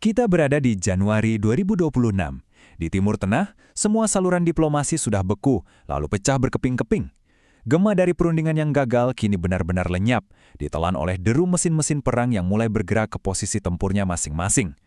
Kita berada di Januari 2026. Di Timur Tengah, semua saluran diplomasi sudah beku, lalu pecah berkeping-keping. Gema dari perundingan yang gagal kini benar-benar lenyap, ditelan oleh deru mesin-mesin perang yang mulai bergerak ke posisi tempurnya masing-masing.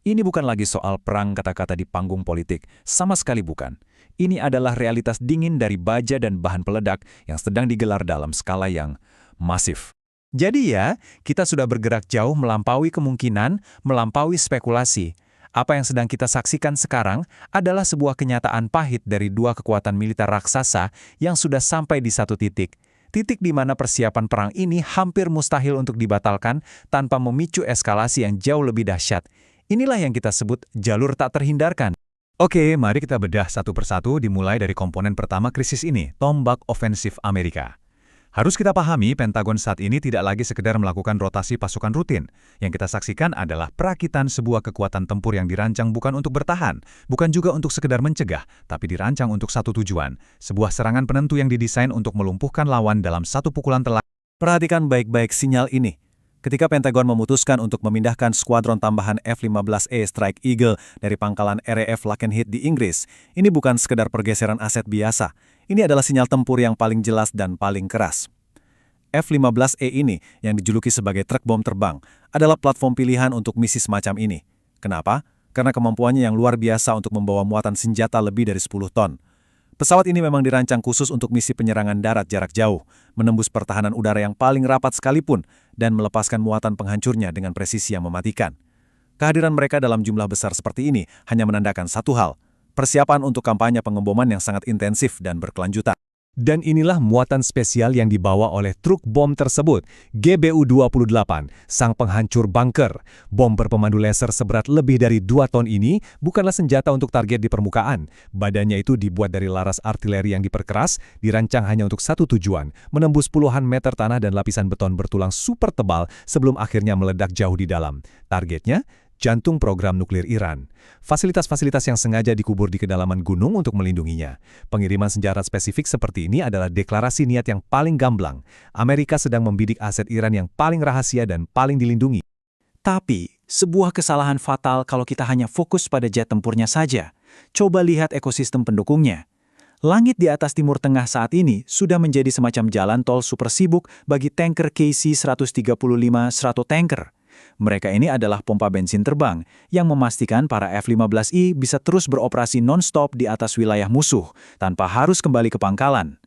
Ini bukan lagi soal perang kata-kata di panggung politik, sama sekali bukan. Ini adalah realitas dingin dari baja dan bahan peledak yang sedang digelar dalam skala yang masif. Jadi ya, kita sudah bergerak jauh melampaui kemungkinan, melampaui spekulasi. Apa yang sedang kita saksikan sekarang adalah sebuah kenyataan pahit dari dua kekuatan militer raksasa yang sudah sampai di satu titik. Titik di mana persiapan perang ini hampir mustahil untuk dibatalkan tanpa memicu eskalasi yang jauh lebih dahsyat. Inilah yang kita sebut jalur tak terhindarkan. Oke, mari kita bedah satu persatu dimulai dari komponen pertama krisis ini, tombak ofensif Amerika. Harus kita pahami, Pentagon saat ini tidak lagi sekedar melakukan rotasi pasukan rutin. Yang kita saksikan adalah perakitan sebuah kekuatan tempur yang dirancang bukan untuk bertahan, bukan juga untuk sekedar mencegah, tapi dirancang untuk satu tujuan, sebuah serangan penentu yang didesain untuk melumpuhkan lawan dalam satu pukulan telak. Perhatikan baik-baik sinyal ini. Ketika Pentagon memutuskan untuk memindahkan skuadron tambahan F-15E Strike Eagle dari pangkalan RAF Lakenheath di Inggris, ini bukan sekedar pergeseran aset biasa. Ini adalah sinyal tempur yang paling jelas dan paling keras. F-15E ini, yang dijuluki sebagai truk bom terbang, adalah platform pilihan untuk misi semacam ini. Kenapa? Karena kemampuannya yang luar biasa untuk membawa muatan senjata lebih dari 10 ton. Pesawat ini memang dirancang khusus untuk misi penyerangan darat jarak jauh, menembus pertahanan udara yang paling rapat sekalipun, dan melepaskan muatan penghancurnya dengan presisi yang mematikan. Kehadiran mereka dalam jumlah besar seperti ini hanya menandakan satu hal, persiapan untuk kampanye pengeboman yang sangat intensif dan berkelanjutan. Dan inilah muatan spesial yang dibawa oleh truk bom tersebut, GBU-28, sang penghancur bunker. Bom berpemandu laser seberat lebih dari 2 ton ini bukanlah senjata untuk target di permukaan. Badannya itu dibuat dari laras artileri yang diperkeras, dirancang hanya untuk satu tujuan, menembus puluhan meter tanah dan lapisan beton bertulang super tebal sebelum akhirnya meledak jauh di dalam. Targetnya? Jantung program nuklir Iran. Fasilitas-fasilitas yang sengaja dikubur di kedalaman gunung untuk melindunginya. Pengiriman senjata spesifik seperti ini adalah deklarasi niat yang paling gamblang. Amerika sedang membidik aset Iran yang paling rahasia dan paling dilindungi. Tapi, sebuah kesalahan fatal kalau kita hanya fokus pada jet tempurnya saja. Coba lihat ekosistem pendukungnya. Langit di atas Timur Tengah saat ini sudah menjadi semacam jalan tol super sibuk bagi tanker KC-135 Stratotanker. Mereka ini adalah pompa bensin terbang yang memastikan para F-15I bisa terus beroperasi non-stop di atas wilayah musuh tanpa harus kembali ke pangkalan.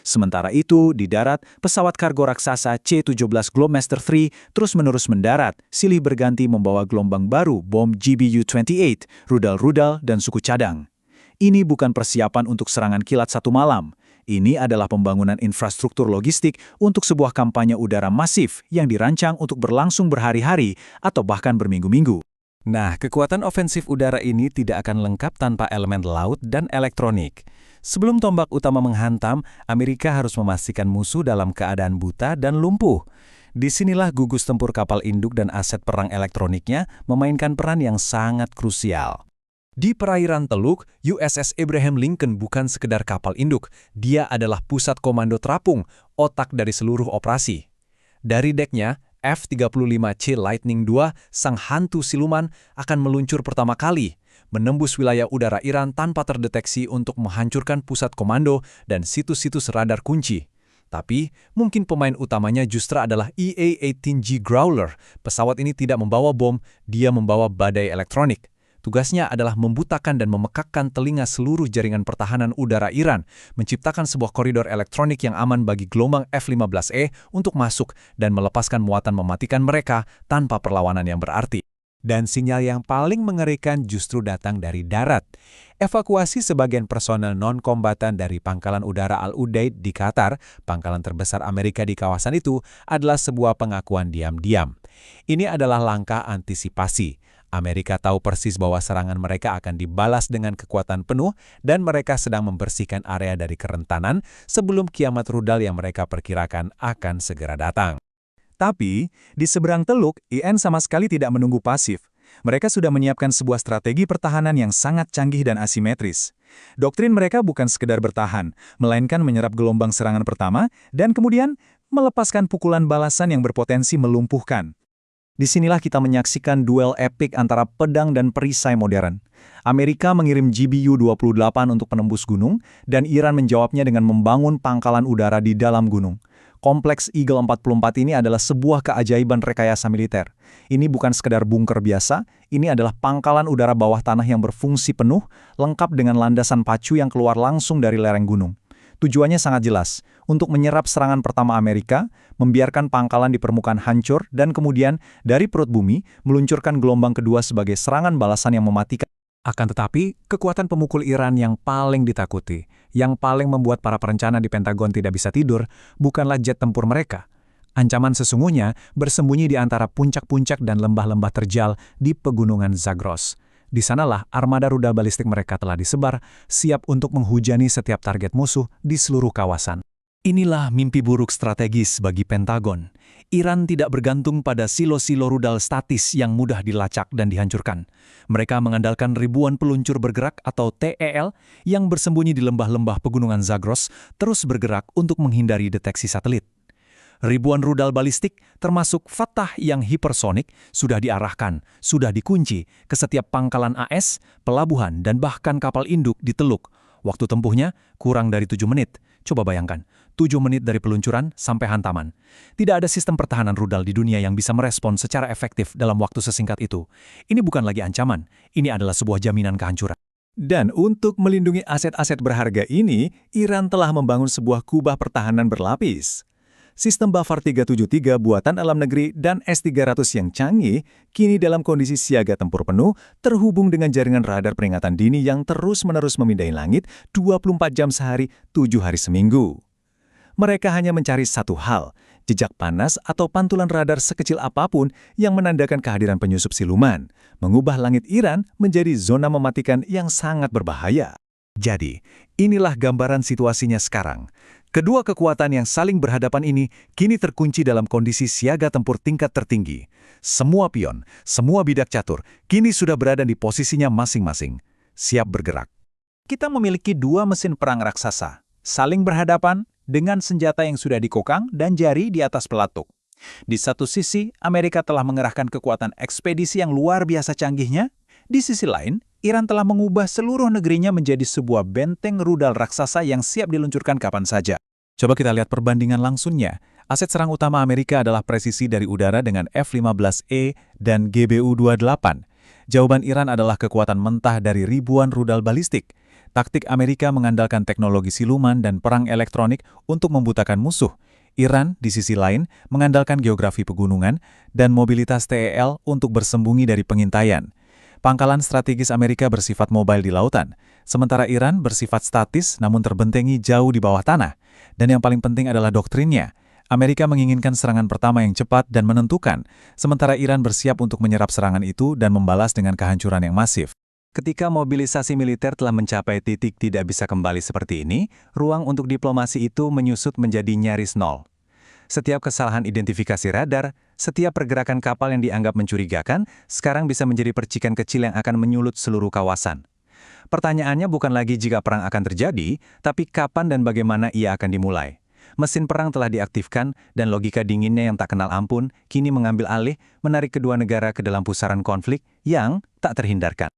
Sementara itu, di darat, pesawat kargo raksasa C-17 Globemaster III terus-menerus mendarat, silih berganti membawa gelombang baru bom GBU-28, rudal-rudal, dan suku cadang. Ini bukan persiapan untuk serangan kilat satu malam. Ini adalah pembangunan infrastruktur logistik untuk sebuah kampanye udara masif yang dirancang untuk berlangsung berhari-hari atau bahkan berminggu-minggu. Nah, kekuatan ofensif udara ini tidak akan lengkap tanpa elemen laut dan elektronik. Sebelum tombak utama menghantam, Amerika harus memastikan musuh dalam keadaan buta dan lumpuh. Disinilah gugus tempur kapal induk dan aset perang elektroniknya memainkan peran yang sangat krusial. Di perairan Teluk, USS Abraham Lincoln bukan sekedar kapal induk, dia adalah pusat komando terapung, otak dari seluruh operasi. Dari deknya, F-35C Lightning II, sang hantu siluman, akan meluncur pertama kali, menembus wilayah udara Iran tanpa terdeteksi untuk menghancurkan pusat komando dan situs-situs radar kunci. Tapi, mungkin pemain utamanya justru adalah EA-18G Growler. Pesawat ini tidak membawa bom, dia membawa badai elektronik. Tugasnya adalah membutakan dan memekakkan telinga seluruh jaringan pertahanan udara Iran, menciptakan sebuah koridor elektronik yang aman bagi gelombang F-15E untuk masuk dan melepaskan muatan mematikan mereka tanpa perlawanan yang berarti. Dan sinyal yang paling mengerikan justru datang dari darat. Evakuasi sebagian personel non-kombatan dari Pangkalan Udara Al-Udeid di Qatar, pangkalan terbesar Amerika di kawasan itu, adalah sebuah pengakuan diam-diam. Ini adalah langkah antisipasi. Amerika tahu persis bahwa serangan mereka akan dibalas dengan kekuatan penuh dan mereka sedang membersihkan area dari kerentanan sebelum kiamat rudal yang mereka perkirakan akan segera datang. Tapi, di seberang Teluk, IN sama sekali tidak menunggu pasif. Mereka sudah menyiapkan sebuah strategi pertahanan yang sangat canggih dan asimetris. Doktrin mereka bukan sekedar bertahan, melainkan menyerap gelombang serangan pertama dan kemudian melepaskan pukulan balasan yang berpotensi melumpuhkan. Disinilah kita menyaksikan duel epik antara pedang dan perisai modern. Amerika mengirim GBU-28 untuk penembus gunung, dan Iran menjawabnya dengan membangun pangkalan udara di dalam gunung. Kompleks Eagle 44 ini adalah sebuah keajaiban rekayasa militer. Ini bukan sekedar bunker biasa, ini adalah pangkalan udara bawah tanah yang berfungsi penuh, lengkap dengan landasan pacu yang keluar langsung dari lereng gunung. Tujuannya sangat jelas, untuk menyerap serangan pertama Amerika, membiarkan pangkalan di permukaan hancur, dan kemudian dari perut bumi meluncurkan gelombang kedua sebagai serangan balasan yang mematikan. Akan tetapi, kekuatan pemukul Iran yang paling ditakuti, yang paling membuat para perencana di Pentagon tidak bisa tidur, bukanlah jet tempur mereka. Ancaman sesungguhnya bersembunyi di antara puncak-puncak dan lembah-lembah terjal di pegunungan Zagros. Di sanalah armada rudal balistik mereka telah disebar, siap untuk menghujani setiap target musuh di seluruh kawasan. Inilah mimpi buruk strategis bagi Pentagon. Iran tidak bergantung pada silo-silo rudal statis yang mudah dilacak dan dihancurkan. Mereka mengandalkan ribuan peluncur bergerak atau TEL yang bersembunyi di lembah-lembah pegunungan Zagros terus bergerak untuk menghindari deteksi satelit. Ribuan rudal balistik, termasuk Fatah yang hipersonik, sudah diarahkan, sudah dikunci ke setiap pangkalan AS, pelabuhan, dan bahkan kapal induk di Teluk. Waktu tempuhnya kurang dari 7 menit. Coba bayangkan, 7 menit dari peluncuran sampai hantaman. Tidak ada sistem pertahanan rudal di dunia yang bisa merespon secara efektif dalam waktu sesingkat itu. Ini bukan lagi ancaman, ini adalah sebuah jaminan kehancuran. Dan untuk melindungi aset-aset berharga ini, Iran telah membangun sebuah kubah pertahanan berlapis. Sistem Bafar 373 buatan dalam negeri dan S-300 yang canggih kini dalam kondisi siaga tempur penuh terhubung dengan jaringan radar peringatan dini yang terus-menerus memindai langit 24 jam sehari, 7 hari seminggu. Mereka hanya mencari satu hal, jejak panas atau pantulan radar sekecil apapun yang menandakan kehadiran penyusup siluman, mengubah langit Iran menjadi zona mematikan yang sangat berbahaya. Jadi, inilah gambaran situasinya sekarang. Kedua kekuatan yang saling berhadapan ini kini terkunci dalam kondisi siaga tempur tingkat tertinggi. Semua pion, semua bidak catur, kini sudah berada di posisinya masing-masing, siap bergerak. Kita memiliki dua mesin perang raksasa, saling berhadapan dengan senjata yang sudah dikokang dan jari di atas pelatuk. Di satu sisi, Amerika telah mengerahkan kekuatan ekspedisi yang luar biasa canggihnya. Di sisi lain, Iran telah mengubah seluruh negerinya menjadi sebuah benteng rudal raksasa yang siap diluncurkan kapan saja. Coba kita lihat perbandingan langsungnya. Aset serang utama Amerika adalah presisi dari udara dengan F-15E dan GBU-28. Jawaban Iran adalah kekuatan mentah dari ribuan rudal balistik. Taktik Amerika mengandalkan teknologi siluman dan perang elektronik untuk membutakan musuh. Iran, di sisi lain, mengandalkan geografi pegunungan dan mobilitas TEL untuk bersembunyi dari pengintaian. Pangkalan strategis Amerika bersifat mobile di lautan, sementara Iran bersifat statis namun terbentengi jauh di bawah tanah. Dan yang paling penting adalah doktrinnya. Amerika menginginkan serangan pertama yang cepat dan menentukan, sementara Iran bersiap untuk menyerap serangan itu dan membalas dengan kehancuran yang masif. Ketika mobilisasi militer telah mencapai titik tidak bisa kembali seperti ini, ruang untuk diplomasi itu menyusut menjadi nyaris nol. Setiap kesalahan identifikasi radar, setiap pergerakan kapal yang dianggap mencurigakan, sekarang bisa menjadi percikan kecil yang akan menyulut seluruh kawasan. Pertanyaannya bukan lagi jika perang akan terjadi, tapi kapan dan bagaimana ia akan dimulai. Mesin perang telah diaktifkan dan logika dinginnya yang tak kenal ampun kini mengambil alih, menarik kedua negara ke dalam pusaran konflik yang tak terhindarkan.